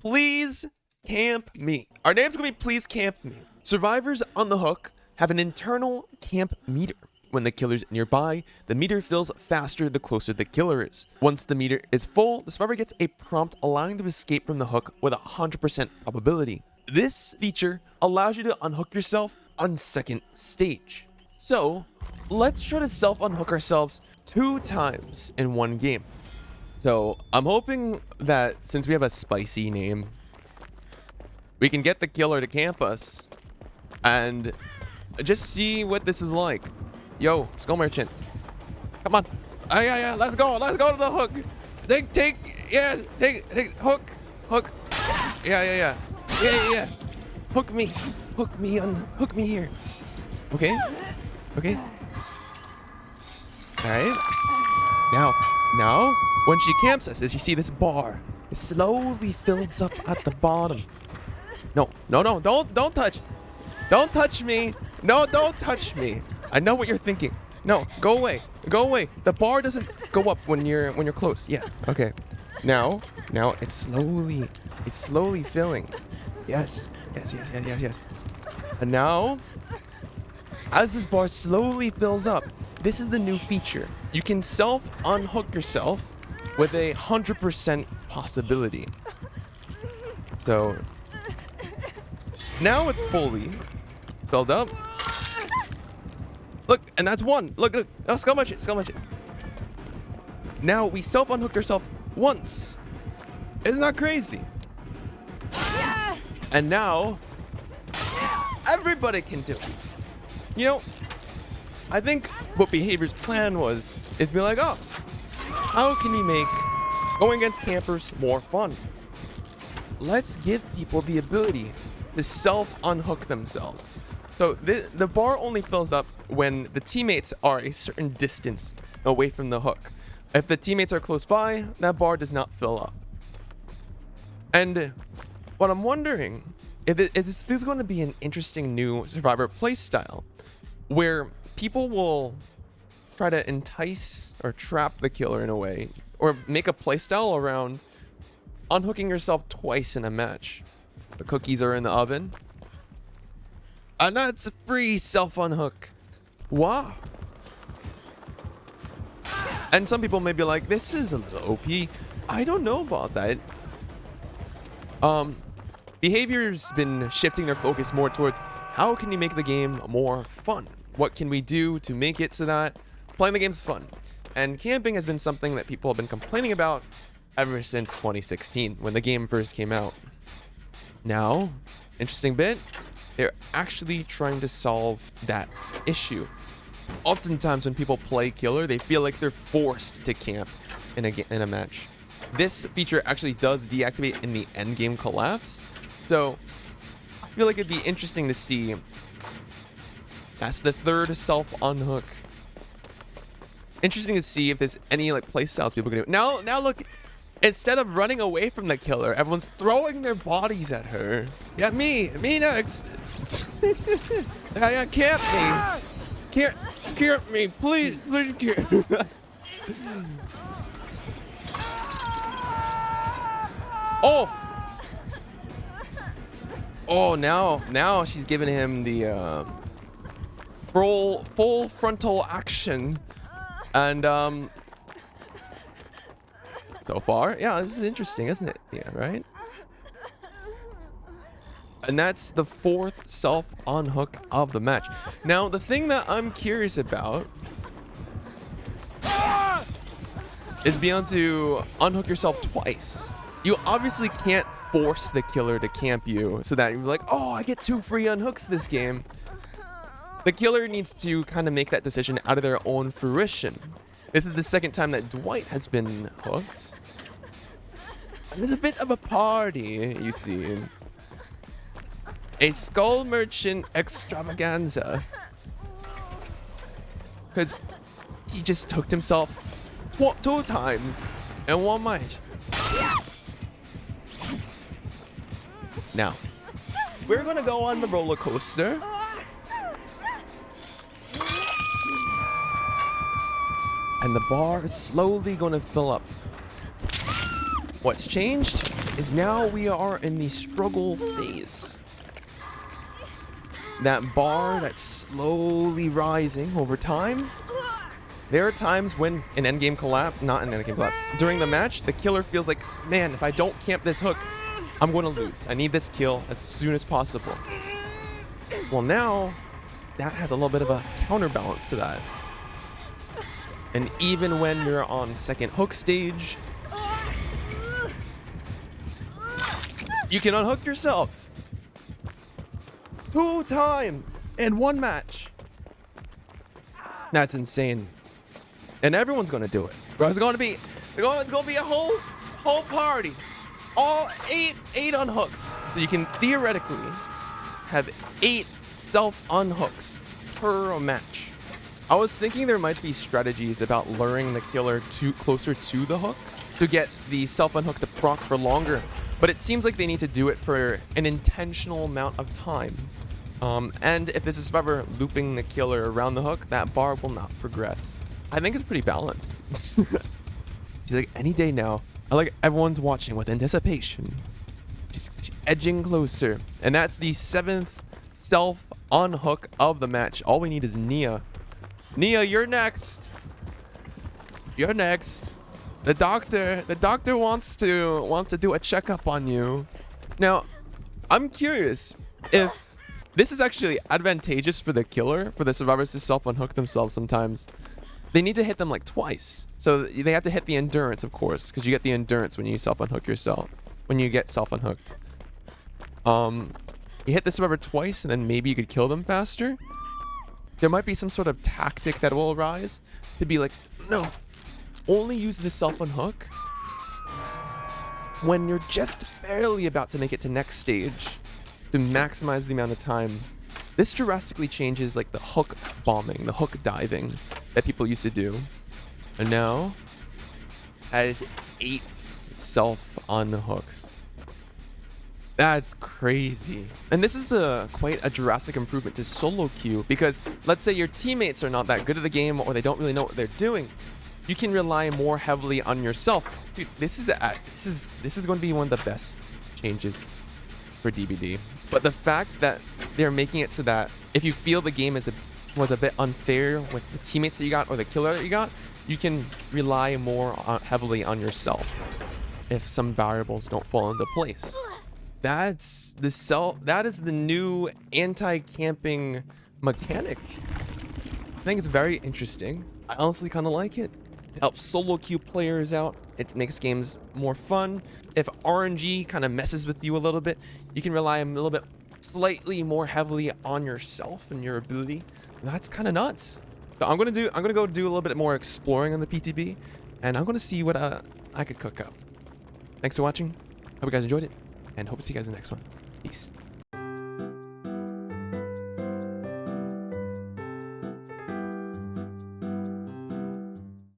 Please camp me. Our name's gonna be Please Camp Me. Survivors on the hook have an internal camp meter. When the killer's nearby, the meter fills faster the closer the killer is. Once the meter is full, the survivor gets a prompt allowing them to escape from the hook with a 100% probability. This feature allows you to unhook yourself on second stage. So let's try to self-unhook ourselves 2 times in one game. So I'm hoping that since we have a spicy name, we can get the killer to camp us and just see what this is like. Yo, Skull Merchant, come on. Yeah, let's go to the hook. Take, hook. Yeah. Hook me here. Okay. All right. Now, when she camps us, as you see this bar, it slowly fills up at the bottom. No, don't touch. Don't touch me. No, don't touch me. I know what you're thinking. No, go away. The bar doesn't go up when you're close. Yeah, okay. Now it's slowly filling. Yes. And now, as this bar slowly fills up, this is the new feature. You can self-unhook yourself with a 100% possibility. So now it's fully filled up. Look, and that's one. Look. Oh, Skull Merchant. Now we self-unhooked ourselves once. Isn't that crazy? And now everybody can do it. You know, I think what Behavior's plan is be like, oh, how can we make going against campers more fun? Let's give people the ability to self-unhook themselves. So the bar only fills up when the teammates are a certain distance away from the hook. If the teammates are close by, that bar does not fill up. And what I'm wondering, if this is going to be an interesting new Survivor playstyle, where people will try to entice or trap the killer in a way, or make a playstyle around unhooking yourself twice in a match. The cookies are in the oven. And that's a free self-unhook. Wow. And some people may be like, this is a little OP. I don't know about that. Behavior's been shifting their focus more towards how can you make the game more fun? What can we do to make it so that playing the game's fun? And camping has been something that people have been complaining about ever since 2016 when the game first came out. Now, interesting bit, they're actually trying to solve that issue. Oftentimes when people play killer, they feel like they're forced to camp in a match. This feature actually does deactivate in the end game collapse. So I feel like it'd be interesting to see. That's the third self-unhook. Interesting to see if there's any like playstyles people can do. Now look, instead of running away from the killer, everyone's throwing their bodies at her. Yeah, me next. Yeah, camp me. Camp me, please camp. Oh, now she's giving him the full frontal action. And so far, yeah, this is interesting, isn't it? Yeah, right? And that's the 4th self-unhook of the match. Now, the thing that I'm curious about is being able to unhook yourself twice. You obviously can't force the killer to camp you so that you're like, oh, I get 2 free unhooks this game. The killer needs to kind of make that decision out of their own fruition. This is the 2nd time that Dwight has been hooked. And there's a bit of a party, you see. A Skull Merchant extravaganza. Because he just hooked himself 2 times in one match. Now, we're going to go on the roller coaster. And the bar is slowly going to fill up. What's changed? is now we are in the struggle phase. That bar that's slowly rising over time. There are times when an endgame collapse, not an endgame collapse, during the match, the killer feels like, man, if I don't camp this hook, I'm going to lose. I need this kill as soon as possible. Well, now that has a little bit of a counterbalance to that. And even when you're on second hook stage, you can unhook yourself 2 times in 1 match. That's insane. And everyone's gonna do it. It's gonna be a whole party. All 8 unhooks. So you can theoretically have 8 self unhooks per match. I was thinking there might be strategies about luring the killer closer to the hook to get the self unhook to proc for longer, but it seems like they need to do it for an intentional amount of time. And if this is survivor looping the killer around the hook, that bar will not progress. I think it's pretty balanced. She's like, any day now. I like everyone's watching with anticipation. She's edging closer. And that's the 7th self unhook of the match. All we need is Nia. Nia, you're next. You're next. The doctor wants to do a checkup on you. Now, I'm curious if this is actually advantageous for the killer, for the survivors to self unhook themselves sometimes. They need to hit them like twice. So they have to hit the endurance, of course, because you get the endurance when you self unhook yourself. When you get self unhooked. You hit the survivor twice and then maybe you could kill them faster. There might be some sort of tactic that will arise to be like, no, only use the self unhook when you're just barely about to make it to next stage to maximize the amount of time. This drastically changes like the hook bombing, the hook diving that people used to do. And now, that is 8 self unhooks. That's crazy. And this is quite a drastic improvement to solo queue, because let's say your teammates are not that good at the game or they don't really know what they're doing. You can rely more heavily on yourself. Dude, this is going to be one of the best changes for DBD. But the fact that they're making it so that if you feel the game was a bit unfair with the teammates that you got or the killer that you got, you can rely more heavily on yourself if some variables don't fall into place. That is the new anti-camping mechanic. I think it's very interesting. I honestly kind of like it. It helps solo queue players out. It makes games more fun. If RNG kind of messes with you a little bit, you can rely a little bit slightly more heavily on yourself and your ability. And that's kind of nuts. So I'm gonna go do a little bit more exploring on the PTB, and I'm gonna see what I could cook up. Thanks for watching. Hope you guys enjoyed it, and hope to see you guys in the next one. Peace.